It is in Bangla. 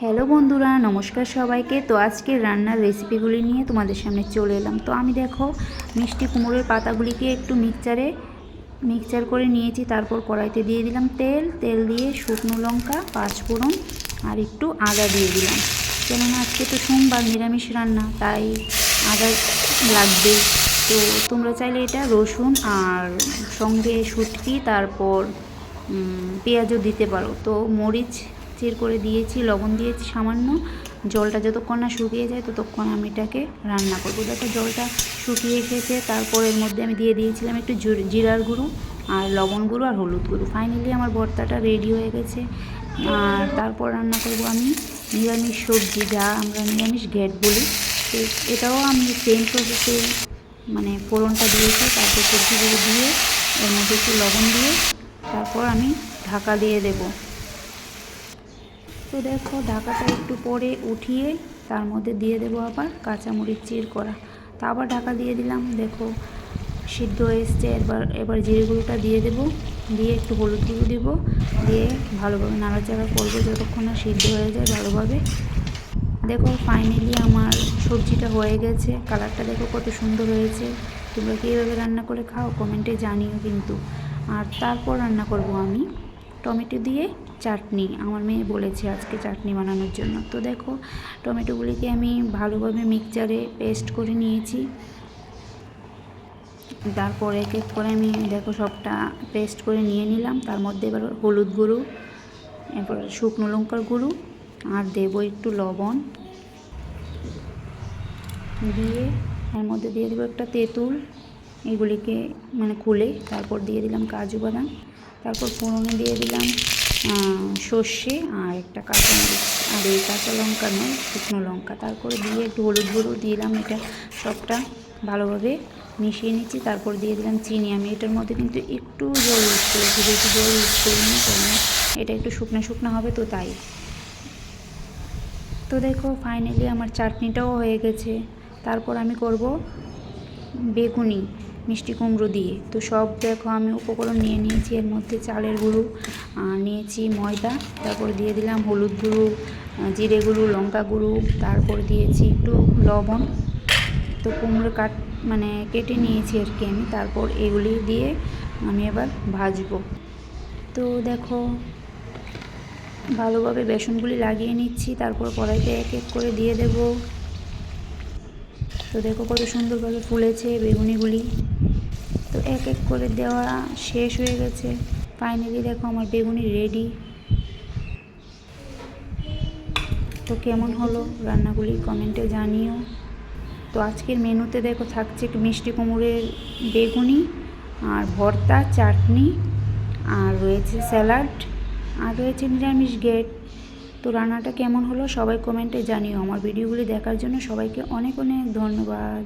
হ্যালো বন্ধুরা, নমস্কার সবাইকে। তো আজকে রান্নার রেসিপিগুলি নিয়ে তোমাদের সামনে চলে এলাম। তো আমি দেখো মিষ্টি কুমড়োর পাতাগুলিকে একটু মিক্সচার করে নিয়েছি। তারপর কড়াইতে দিয়ে দিলাম তেল দিয়ে শুকনো লঙ্কা, পাঁচফোড়ন আর একটু আদা দিয়ে দিলাম। কেননা আজকে তো সোমবার, নিরামিষ রান্না, তাই আদা লাগবে। তো তোমরা চাইলে এটা রসুন আর সঙ্গে শুটকি তারপর পেঁয়াজও দিতে পারো। তো মরিচ চির করে দিয়েছি, লবণ দিয়েছি সামান্য। জলটা যতক্ষণ না শুকিয়ে যায় ততক্ষণ আমি এটাকে রান্না করবো। দেখো জলটা শুকিয়ে এসেছে। তারপর এর মধ্যে আমি দিয়ে দিয়েছিলাম একটু জিরার গুঁড়ো আর লবণ গুঁড়ো আর হলুদ গুঁড়ো। ফাইনালি আমার ভর্তাটা রেডি হয়ে গেছে। আর তারপর রান্না করব আমি নিরামিষ সবজি, যা আমরা নিরামিষ ঘ্যাট বলি। তো এটাও আমি সেম প্রসেসে ফোড়নটা দিয়েছি। তারপর সবজিগুলো দিয়ে এর মধ্যে একটু লবণ দিয়ে তারপর আমি ঢাকা দিয়ে দেব। তো দেখো ঢাকাটা একটু পরে উঠিয়ে তার মধ্যে দিয়ে দেবো আবার কাঁচামরিচ চির করা। তা আবার ঢাকা দিয়ে দিলাম। দেখো সিদ্ধ এসছে। এবার জিরে গুঁড়োটা দিয়ে দেবো, দিয়ে একটু হলুদ গুঁড়ো দেবো, দিয়ে ভালোভাবে নাড়াচাড়া করবো যতক্ষণ না সিদ্ধ হয়ে যায় ভালোভাবে। দেখো ফাইনালি আমার সবজিটা হয়ে গেছে। কালারটা দেখো কত সুন্দর হয়েছে। তোমরা কি এইভাবে রান্না করে খাও? কমেন্টে জানিও কিন্তু। আর তারপর রান্না করব আমি টমেটো দিয়ে চাটনি। আমার মেয়ে বলেছে আজকে চাটনি বানানোর জন্য। তো দেখো টমেটোগুলিকে আমি ভালোভাবে মিক্সচারে পেস্ট করে নিয়েছি। তারপর এক এক করে আমি দেখো সবটা পেস্ট করে নিয়ে নিলাম। তার মধ্যে এবার হলুদ গুঁড়ো, এরপর শুকনো লঙ্কার গুঁড়ো আর দেবো একটু লবণ দিয়ে এর মধ্যে দিয়ে দেবো একটা তেঁতুল। এগুলিকে খুলে তারপর দিয়ে দিলাম কাজু বাদাম। তারপর ফোড়নে দিয়ে দিলাম সর্ষে আর একটা কাঁচামরিচ, আর এই কাঁচা লঙ্কা নয়, শুকনো লঙ্কা। তারপরে দিয়ে একটু হলুদ গুঁড়ো দিলাম। এটা সবটা ভালোভাবে মিশিয়ে নিচ্ছি। তারপর দিয়ে দিলাম চিনি। আমি এটার মধ্যে কিন্তু একটু জল ইউজ করেছি, বেশি জল ইউজ করিনি, কারণ এটা একটু শুকনো শুকনো হবে, তো তাই। তো দেখো ফাইনালি আমার চাটনিটাও হয়ে গেছে। তারপর আমি করব বেগুনি মিষ্টি কুমড়ো দিয়ে। তো সব দেখো আমি উপকরণ নিয়ে নিয়েছি। এর মধ্যে চালের গুঁড়ো নিয়েছি, ময়দা, তারপর দিয়ে দিলাম হলুদ গুঁড়ো, জিরে গুঁড়ো, লঙ্কা গুঁড়ো, তারপর দিয়েছি একটু লবণ। তো কুমড়ো কেটে নিয়েছি আর কি আমি। তারপর এগুলি দিয়ে আমি এবার ভাজবো। তো দেখো ভালোভাবে বেসনগুলি লাগিয়ে নিচ্ছি। তারপর কড়াইতে এক এক করে দিয়ে দেব। তো দেখো কত সুন্দরভাবে ফুলেছে বেগুনিগুলি। তো এক এক করে দেওয়া শেষ হয়ে গেছে। ফাইনালি দেখো আমার বেগুনি রেডি। তো কেমন হলো রান্নাগুলি কমেন্টে জানিও। তো আজকের মেনুতে দেখো থাকছে মিষ্টি কুমড়োর বেগুনি আর ভর্তা, চাটনি, আর রয়েছে স্যালাড, আর রয়েছে নিরামিষ ঘ্যাট। তো রান্নাটা কেমন হলো সবাই কমেন্টে জানিও। আমার ভিডিওগুলি দেখার জন্য সবাইকে অনেক অনেক ধন্যবাদ।